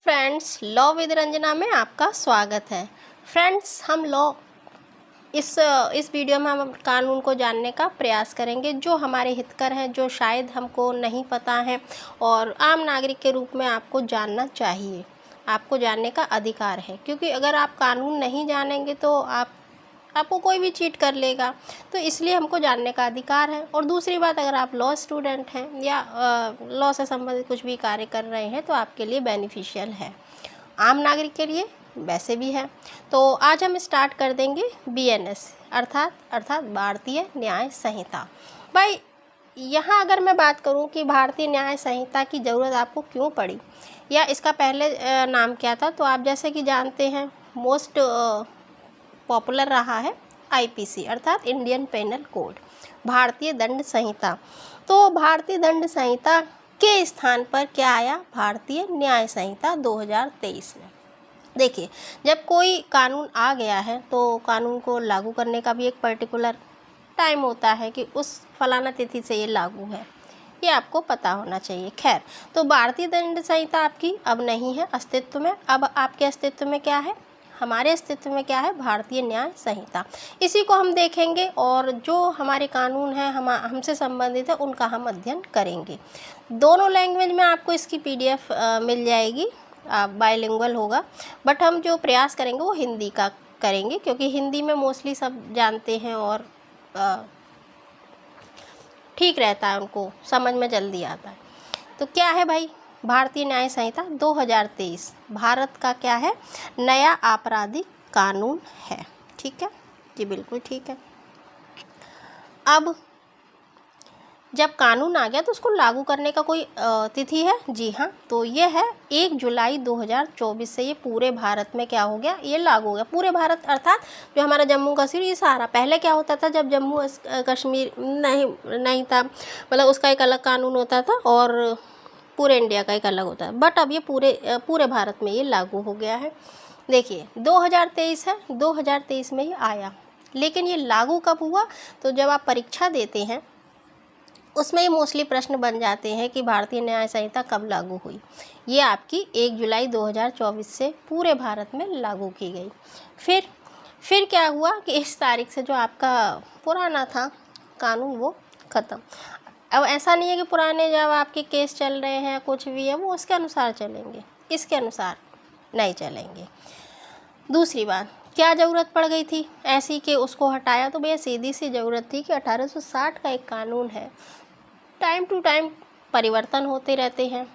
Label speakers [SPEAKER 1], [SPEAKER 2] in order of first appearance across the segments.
[SPEAKER 1] Friends, law with Ranjana में आपका स्वागत है। फ्रेंड्स, हम लॉ इस वीडियो में हम कानून को जानने का प्रयास करेंगे जो हमारे हितकर हैं, जो शायद हमको नहीं पता है और आम नागरिक के रूप में आपको जानना चाहिए। आपको जानने का अधिकार है, क्योंकि अगर आप कानून नहीं जानेंगे तो आपको कोई भी चीट कर लेगा। तो इसलिए हमको जानने का अधिकार है। और दूसरी बात, अगर आप लॉ स्टूडेंट हैं या लॉ से संबंधित कुछ भी कार्य कर रहे हैं तो आपके लिए बेनिफिशियल है, आम नागरिक के लिए वैसे भी है। तो आज हम स्टार्ट कर देंगे BNS अर्थात भारतीय न्याय संहिता। भाई, यहाँ अगर मैं बात करूँ कि भारतीय न्याय संहिता की ज़रूरत आपको क्यों पड़ी या इसका पहले नाम क्या था, तो आप जैसे कि जानते हैं मोस्ट पॉपुलर रहा है IPC अर्थात इंडियन पेनल कोड, भारतीय दंड संहिता। तो भारतीय दंड संहिता के स्थान पर क्या आया? भारतीय न्याय संहिता 2023 में। देखिए, जब कोई कानून आ गया है तो कानून को लागू करने का भी एक पर्टिकुलर टाइम होता है कि उस फलाना तिथि से ये लागू है, ये आपको पता होना चाहिए। खैर, तो भारतीय दंड संहिता आपकी अब नहीं है अस्तित्व में। अब आपके अस्तित्व में क्या है? हमारे अस्तित्व में क्या है? भारतीय न्याय संहिता। इसी को हम देखेंगे और जो हमारे कानून हैं हमसे संबंधित है उनका हम अध्ययन करेंगे। दोनों लैंग्वेज में आपको इसकी PDF मिल जाएगी, बाइलिंगुअल होगा, बट हम जो प्रयास करेंगे वो हिंदी का करेंगे, क्योंकि हिंदी में मोस्टली सब जानते हैं और ठीक रहता है, उनको समझ में जल्दी आता है। तो क्या है भाई? भारतीय न्याय संहिता 2023 भारत का क्या है? नया आपराधिक कानून है। ठीक है जी, बिल्कुल ठीक है। अब जब कानून आ गया तो उसको लागू करने का कोई तिथि है? जी हाँ, तो ये है 1 जुलाई 2024 से ये पूरे भारत में क्या हो गया? ये लागू हो गया पूरे भारत, अर्थात जो हमारा जम्मू कश्मीर, ये सारा। पहले क्या होता था, जब जम्मू कश्मीर नहीं था, मतलब उसका एक अलग कानून होता था और पूरे इंडिया का एक अलग होता है, बट अब ये पूरे भारत में ये लागू हो गया है। देखिए, 2023 है, 2023 में ये आया, लेकिन ये लागू कब हुआ? तो जब आप परीक्षा देते हैं उसमें ये मोस्टली प्रश्न बन जाते हैं कि भारतीय न्याय संहिता कब लागू हुई। ये आपकी 1 जुलाई 2024 से पूरे भारत में लागू की गई। फिर क्या हुआ कि इस तारीख से जो आपका पुराना था कानून वो ख़त्म। अब ऐसा नहीं है कि पुराने जब आपके केस चल रहे हैं कुछ भी है वो उसके अनुसार चलेंगे, इसके अनुसार नहीं चलेंगे। दूसरी बात, क्या ज़रूरत पड़ गई थी ऐसी कि उसको हटाया? तो भैया सीधी सी ज़रूरत थी कि 1860 का एक कानून है, टाइम टू टाइम परिवर्तन होते रहते हैं,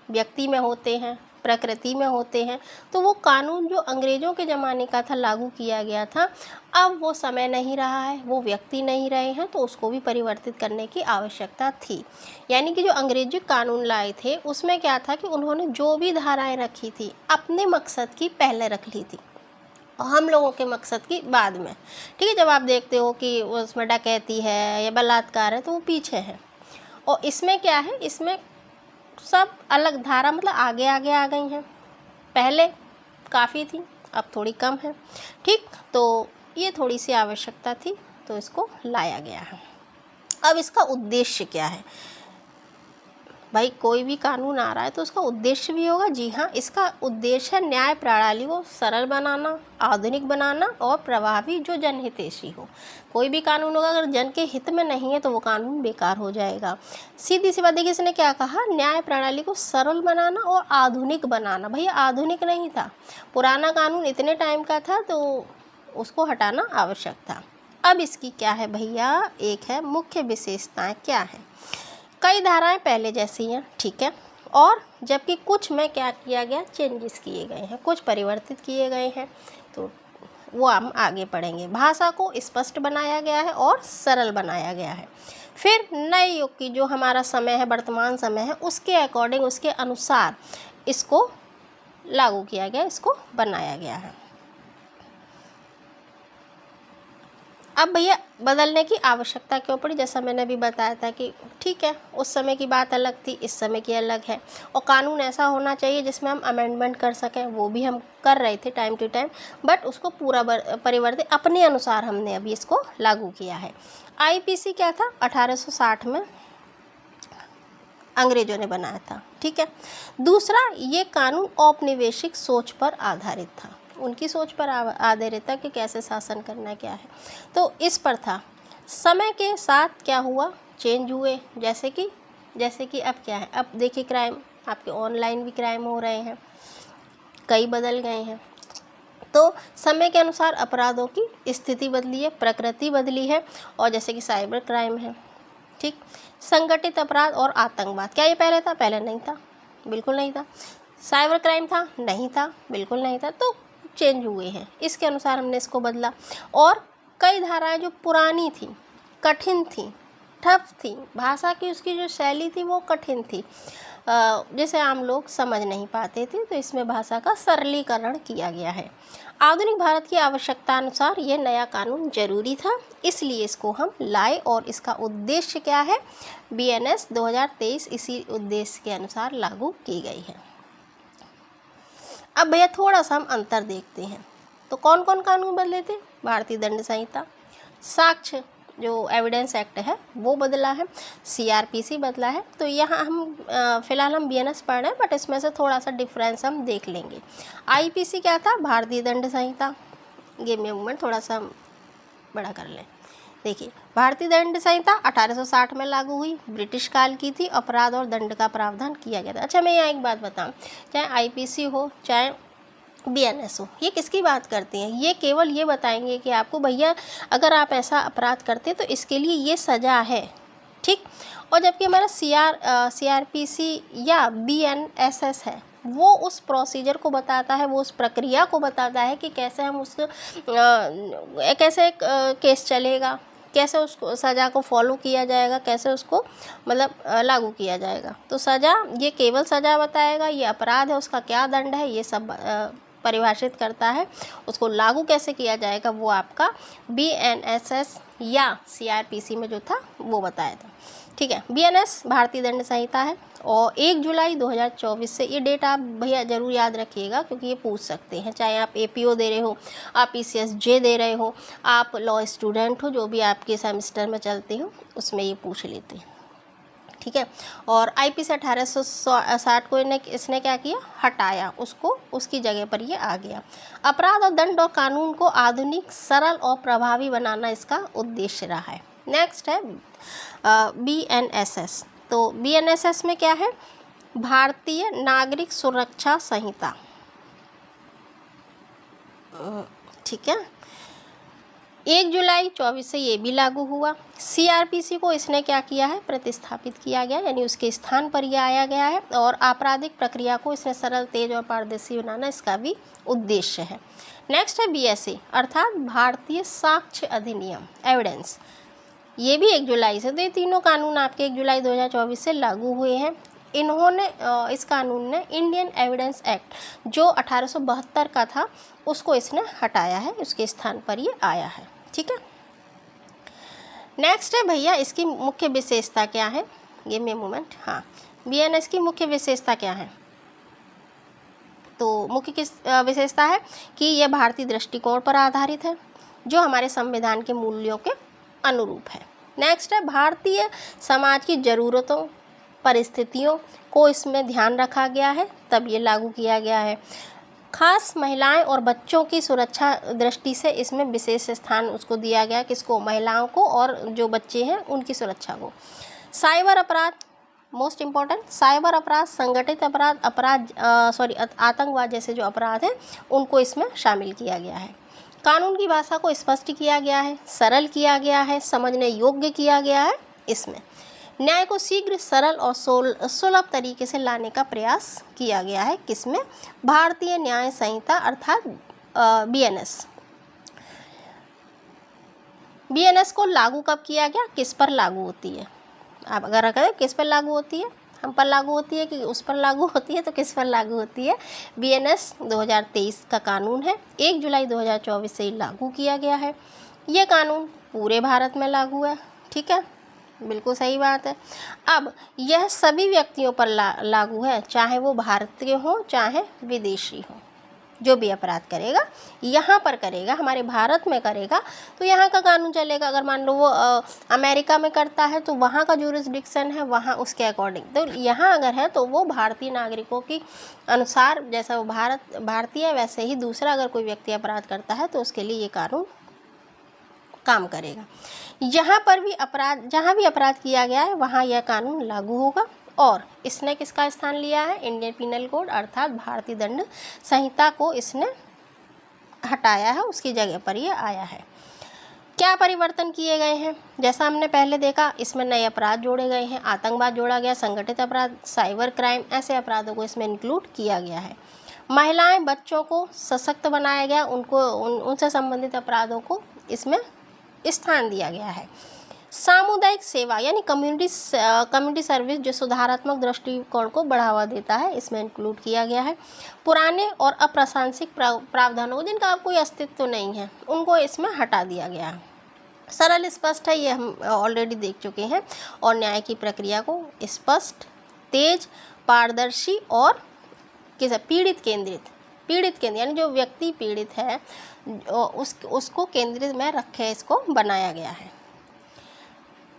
[SPEAKER 1] व्यक्ति में होते हैं, प्रकृति में होते हैं। तो वो कानून जो अंग्रेज़ों के ज़माने का था, लागू किया गया था, अब वो समय नहीं रहा है, वो व्यक्ति नहीं रहे हैं, तो उसको भी परिवर्तित करने की आवश्यकता थी। यानी कि जो अंग्रेजी कानून लाए थे उसमें क्या था कि उन्होंने जो भी धाराएं रखी थी अपने मकसद की पहले रख ली थी और हम लोगों के मकसद की बाद में। ठीक है, जब आप देखते हो कि उसमें डकैती है या बलात्कार है तो वो पीछे है, और इसमें क्या है, इसमें सब अलग धारा, मतलब आगे आगे आ गई हैं। पहले काफ़ी थी, अब थोड़ी कम है। ठीक, तो ये थोड़ी सी आवश्यकता थी तो इसको लाया गया है। अब इसका उद्देश्य क्या है? भाई, कोई भी कानून आ रहा है तो उसका उद्देश्य भी होगा। जी हाँ, इसका उद्देश्य है न्याय प्रणाली को सरल बनाना, आधुनिक बनाना और प्रभावी, जो जनहितैषी हो। कोई भी कानून होगा अगर जन के हित में नहीं है तो वो कानून बेकार हो जाएगा। सीधी सी बात। देखिए, इसने क्या कहा? न्याय प्रणाली को सरल बनाना और आधुनिक बनाना। भैया, आधुनिक नहीं था, पुराना कानून इतने टाइम का था तो उसको हटाना आवश्यक था। अब इसकी क्या है भैया? एक है मुख्य विशेषताएँ क्या है? कई धाराएं पहले जैसी हैं, ठीक है, और जबकि कुछ में क्या किया गया? चेंजेस किए गए हैं, कुछ परिवर्तित किए गए हैं, तो वो हम आगे पढ़ेंगे। भाषा को स्पष्ट बनाया गया है और सरल बनाया गया है। फिर नए युग की जो हमारा समय है, वर्तमान समय है, उसके अकॉर्डिंग, उसके अनुसार इसको लागू किया गया, इसको बनाया गया है। अब भैया, बदलने की आवश्यकता क्यों पड़ी? जैसा मैंने अभी बताया था कि ठीक है, उस समय की बात अलग थी, इस समय की अलग है, और कानून ऐसा होना चाहिए जिसमें हम अमेंडमेंट कर सकें, वो भी हम कर रहे थे टाइम टू टाइम, बट उसको पूरा परिवर्तित अपने अनुसार हमने अभी इसको लागू किया है। IPC क्या था? 1860 में अंग्रेजों ने बनाया था। ठीक है। दूसरा, ये कानून औपनिवेशिक सोच पर आधारित था, उनकी सोच पर आधारित था कि कैसे शासन करना क्या है, तो इस पर था। समय के साथ क्या हुआ, चेंज हुए, जैसे कि अब क्या है, अब देखिए क्राइम, आपके ऑनलाइन भी क्राइम हो रहे हैं, कई बदल गए हैं। तो समय के अनुसार अपराधों की स्थिति बदली है, प्रकृति बदली है, और जैसे कि साइबर क्राइम है। ठीक। संगठित अपराध और आतंकवाद, क्या ये पहले था? पहले नहीं था, बिल्कुल नहीं था। साइबर क्राइम था? नहीं था, बिल्कुल नहीं था। तो चेंज हुए हैं, इसके अनुसार हमने इसको बदला। और कई धाराएं जो पुरानी थी, कठिन थी, टफ थी, भाषा की उसकी जो शैली थी वो कठिन थी, जिसे आम लोग समझ नहीं पाते थे, तो इसमें भाषा का सरलीकरण किया गया है। आधुनिक भारत की आवश्यकता अनुसार ये नया कानून जरूरी था, इसलिए इसको हम लाए, और इसका उद्देश्य क्या है? BNS 2023 इसी उद्देश्य के अनुसार लागू की गई है। अब भैया थोड़ा सा हम अंतर देखते हैं। तो कौन कौन कानून बदले थे? भारतीय दंड संहिता, साक्ष्य जो एविडेंस एक्ट है वो बदला है, CRPC बदला है। तो यहाँ हम फिलहाल हम BNS पढ़ रहे हैं, बट इसमें से थोड़ा सा डिफरेंस हम देख लेंगे। IPC क्या था? भारतीय दंड संहिता। गेम में मूवमेंट थोड़ा सा बड़ा कर लें। देखिए, भारतीय दंड संहिता 1860 में लागू हुई, ब्रिटिश काल की थी, अपराध और दंड का प्रावधान किया गया था। अच्छा, मैं यहाँ एक बात बताऊँ, चाहे IPC हो चाहे BNS हो, ये किसकी बात करती हैं? ये केवल ये बताएंगे कि आपको भैया अगर आप ऐसा अपराध करते तो इसके लिए ये सज़ा है। ठीक। और जबकि हमारा CRPC या BNSS है, वो उस प्रोसीजर को बताता है, वो उस प्रक्रिया को बताता है कि कैसे हम कैसे एक केस चलेगा, कैसे उसको सज़ा को फॉलो किया जाएगा, कैसे उसको मतलब लागू किया जाएगा। तो सज़ा, ये केवल सज़ा बताएगा, ये अपराध है उसका क्या दंड है, ये सब परिभाषित करता है। उसको लागू कैसे किया जाएगा वो आपका BNSS या CRPC में जो था वो बताया था। ठीक है। BNS भारतीय दंड संहिता है, और 1 जुलाई 2024 से, ये डेट आप भैया ज़रूर याद रखिएगा, क्योंकि ये पूछ सकते हैं, चाहे आप APO दे रहे हो, आप PCSJ दे रहे हो, आप लॉ स्टूडेंट हो, जो भी आपके सेमेस्टर में चलते हो उसमें ये पूछ लेते हैं। ठीक है। और IPC 1860 को इसने क्या किया? हटाया, उसको उसकी जगह पर ये आ गया। अपराध और दंड और कानून को आधुनिक, सरल और प्रभावी बनाना इसका उद्देश्य रहा है। नेक्स्ट है BNSS। तो BNSS में क्या है? भारतीय नागरिक सुरक्षा संहिता। ठीक है। 1 जुलाई 24 से ये भी लागू हुआ। CRPC को इसने क्या किया है? प्रतिस्थापित किया गया, यानी उसके स्थान पर यह आया गया है, और आपराधिक प्रक्रिया को इसने सरल, तेज और पारदर्शी बनाना इसका भी उद्देश्य है। नेक्स्ट है BSA अर्थात भारतीय साक्ष्य अधिनियम, एविडेंस। ये भी 1 जुलाई से, तो ये तीनों कानून आपके 1 जुलाई 2024 से लागू हुए हैं। इन्होंने इस कानून ने इंडियन एविडेंस एक्ट जो 1872 का था उसको इसने हटाया है, उसके स्थान पर ये आया है। ठीक है। नेक्स्ट है भैया, इसकी मुख्य विशेषता क्या है? ये में मूवमेंट, हाँ, BNS की मुख्य विशेषता क्या है? तो मुख्य किस विशेषता है कि यह भारतीय दृष्टिकोण पर आधारित है, जो हमारे संविधान के मूल्यों के अनुरूप है। नेक्स्ट है, भारतीय समाज की ज़रूरतों, परिस्थितियों को इसमें ध्यान रखा गया है, तब ये लागू किया गया है। खास महिलाएं और बच्चों की सुरक्षा दृष्टि से इसमें विशेष स्थान उसको दिया गया, किसको? महिलाओं को, और जो बच्चे हैं उनकी सुरक्षा को। साइबर अपराध, मोस्ट इम्पॉर्टेंट, साइबर अपराध, संगठित अपराध, आतंकवाद जैसे जो अपराध हैं उनको इसमें शामिल किया गया है। कानून की भाषा को स्पष्ट किया गया है, सरल किया गया है, समझने योग्य किया गया है। इसमें न्याय को शीघ्र, सरल और सुलभ तरीके से लाने का प्रयास किया गया है। किसमें? भारतीय न्याय संहिता अर्थात BNS। BNS को लागू कब किया गया? किस पर लागू होती है? आप अगर कहें किस पर लागू होती है, हम पर लागू होती है कि उस पर लागू होती है, तो किस पर लागू होती है? BNS 2023 का कानून है, 1 जुलाई 2024 से लागू किया गया है। ये कानून पूरे भारत में लागू है। ठीक है, बिल्कुल सही बात है। अब यह सभी व्यक्तियों पर लागू है, चाहे वो भारतीय हो चाहे विदेशी हो। जो भी अपराध करेगा यहाँ पर करेगा, हमारे भारत में करेगा तो यहाँ का कानून चलेगा। अगर मान लो वो अमेरिका में करता है तो वहाँ का जुरिस्डिक्शन है, वहाँ उसके अकॉर्डिंग। तो यहाँ अगर है तो वो भारतीय नागरिकों की अनुसार, जैसा वो भारतीय है वैसे ही दूसरा अगर कोई व्यक्ति अपराध करता है तो उसके लिए ये कानून काम करेगा। यहाँ पर भी अपराध, जहाँ भी अपराध किया गया है वहाँ यह कानून लागू होगा। और इसने किसका स्थान लिया है? इंडियन पिनल कोड अर्थात भारतीय दंड संहिता को इसने हटाया है, उसकी जगह पर ये आया है। क्या परिवर्तन किए गए हैं? जैसा हमने पहले देखा, इसमें नए अपराध जोड़े गए हैं, आतंकवाद जोड़ा गया, संगठित अपराध, साइबर क्राइम, ऐसे अपराधों को इसमें इंक्लूड किया गया है। महिलाएं, बच्चों को सशक्त बनाया गया, उनसे संबंधित अपराधों को इसमें स्थान दिया गया है। सामुदायिक सेवा यानी कम्युनिटी सर्विस जो सुधारात्मक दृष्टिकोण को बढ़ावा देता है, इसमें इंक्लूड किया गया है। पुराने और अप्रासंगिक प्रावधानों जिनका कोई अस्तित्व नहीं है उनको इसमें हटा दिया गया है। सरल स्पष्ट है, ये हम ऑलरेडी देख चुके हैं। और न्याय की प्रक्रिया को स्पष्ट, तेज, पारदर्शी और पीड़ित केंद्रित यानी जो व्यक्ति पीड़ित है उसको केंद्रित में रखे इसको बनाया गया है।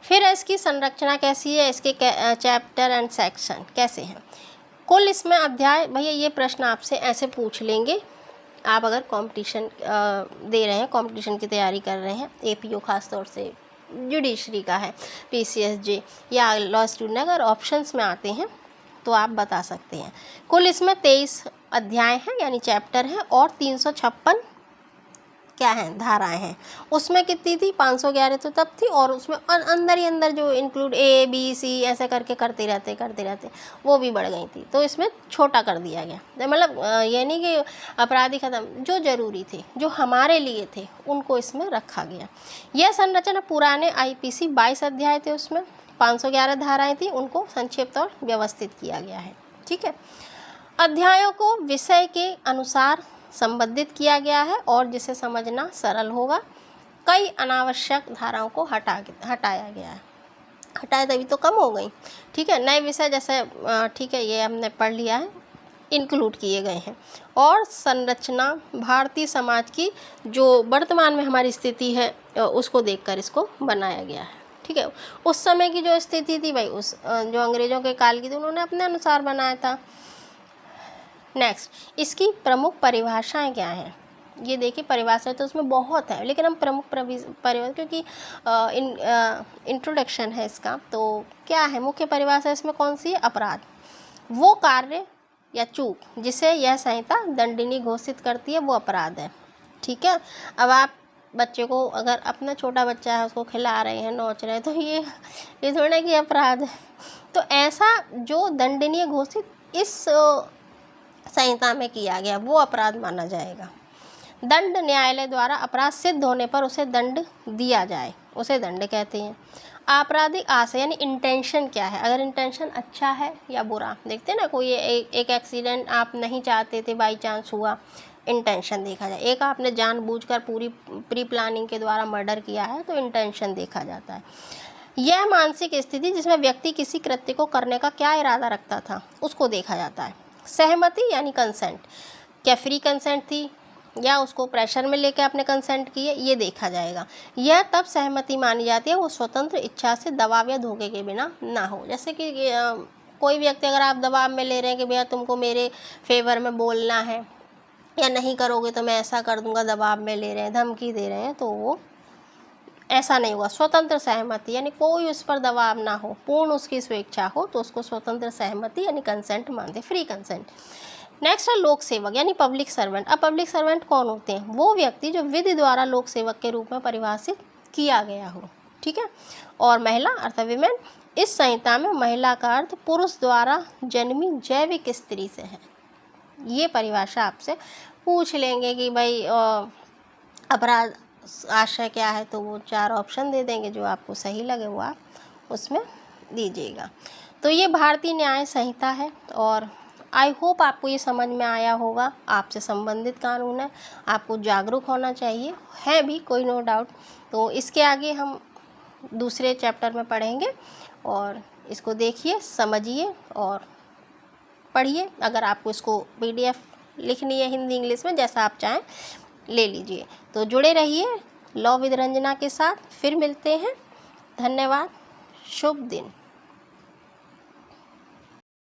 [SPEAKER 1] फिर इसकी संरचना कैसी है, इसके चैप्टर एंड सेक्शन कैसे हैं। कुल इसमें अध्याय, भैया ये प्रश्न आपसे ऐसे पूछ लेंगे आप अगर कंपटीशन दे रहे हैं, कंपटीशन की तैयारी कर रहे हैं, एपीओ खास तौर से जुडिशरी का है, पीसीएसजे या लॉ स्टूडेंट, अगर ऑप्शंस में आते हैं तो आप बता सकते हैं। कुल इसमें 23 अध्याय हैं यानी चैप्टर हैं और 356 क्या हैं, धाराएं हैं। उसमें कितनी थी? 511 तो तब थी, और उसमें अंदर ही अंदर जो इंक्लूड ए बी सी ऐसे करके करते रहते वो भी बढ़ गई थी, तो इसमें छोटा कर दिया गया। मतलब ये नहीं कि अपराधी खत्म, जो जरूरी थे, जो हमारे लिए थे, उनको इसमें रखा गया। यह संरचना पुराने आईपीसी 22 अध्याय थे, उसमें 511 धाराएं थी, उनको संक्षिप्त और व्यवस्थित किया गया है। ठीक है, अध्यायों को विषय के अनुसार संबंधित किया गया है और जिसे समझना सरल होगा। कई अनावश्यक धाराओं को हटाया गया है, हटाए तभी तो कम हो गई। ठीक है, नए विषय जैसे ठीक है ये हमने पढ़ लिया है, इंक्लूड किए गए हैं। और संरचना भारतीय समाज की जो वर्तमान में हमारी स्थिति है उसको देखकर इसको बनाया गया है। ठीक है, उस समय की जो स्थिति थी भाई, उस जो अंग्रेजों के काल की थी, उन्होंने अपने अनुसार बनाया था। नेक्स्ट, इसकी प्रमुख परिभाषाएं क्या हैं? ये देखिए, परिभाषा तो उसमें बहुत है, लेकिन हम प्रमुख परिभाषा, क्योंकि इंट्रोडक्शन है इसका, तो क्या है मुख्य परिभाषा इसमें कौन सी है? अपराध वो कार्य या चूक जिसे यह संहिता दंडनीय घोषित करती है, वो अपराध है। ठीक है, अब आप बच्चे को, अगर अपना छोटा बच्चा है उसको खिला रहे हैं, नोच रहे हैं, तो ये थोड़ा कि अपराध है। तो ऐसा जो दंडनीय घोषित इस संहिता में किया गया वो अपराध माना जाएगा। दंड न्यायालय द्वारा अपराध सिद्ध होने पर उसे दंड दिया जाए, उसे दंड कहते हैं। आपराधिक आशय यानी इंटेंशन क्या है, अगर इंटेंशन अच्छा है या बुरा। देखते हैं ना, कोई एक एक्सीडेंट आप नहीं चाहते थे, बाई चांस हुआ, इंटेंशन देखा जाए। एक आपने जानबूझकर पूरी प्री प्लानिंग के द्वारा मर्डर किया है, तो इंटेंशन देखा जाता है। यह मानसिक स्थिति जिसमें व्यक्ति किसी कृत्य को करने का क्या इरादा रखता था, उसको देखा जाता है। सहमति यानी कंसेंट, क्या फ्री कंसेंट थी या उसको प्रेशर में लेकर आपने कंसेंट किए, ये देखा जाएगा। यह तब सहमति मानी जाती है वो स्वतंत्र इच्छा से दबाव या धोखे के बिना ना हो। जैसे कि कोई व्यक्ति, अगर आप दबाव में ले रहे हैं कि भैया तुमको मेरे फेवर में बोलना है या नहीं करोगे तो मैं ऐसा कर दूंगा, दबाव में ले रहे हैं, धमकी दे रहे हैं, तो वो ऐसा नहीं होगा। स्वतंत्र सहमति यानी कोई उस पर दबाव ना हो, पूर्ण उसकी स्वेच्छा हो, तो उसको स्वतंत्र सहमति यानी कंसेंट मानते, फ्री कंसेंट। नेक्स्ट है लोक सेवक यानी पब्लिक सर्वेंट। अब पब्लिक सर्वेंट कौन होते हैं? वो व्यक्ति जो विधि द्वारा लोक सेवक के रूप में परिभाषित किया गया हो। ठीक है, और महिला अर्थात विमेन, इस संहिता में महिला का अर्थ पुरुष द्वारा जन्मी जैविक स्त्री से है। ये परिभाषा आपसे पूछ लेंगे कि भाई अपराध आशय क्या है, तो वो 4 ऑप्शन दे देंगे, जो आपको सही लगे वो आप उसमें दीजिएगा। तो ये भारतीय न्याय संहिता है और आई होप आपको ये समझ में आया होगा। आपसे संबंधित कानून है, आपको जागरूक होना चाहिए, है भी, कोई नो डाउट। तो इसके आगे हम दूसरे चैप्टर में पढ़ेंगे और इसको देखिए, समझिए और पढ़िए। अगर आपको इसको PDF लिखनी है हिंदी इंग्लिश में, जैसा आप चाहें ले लीजिए। तो जुड़े रहिए लॉ विद रंजना के साथ, फिर मिलते हैं। धन्यवाद, शुभ दिन।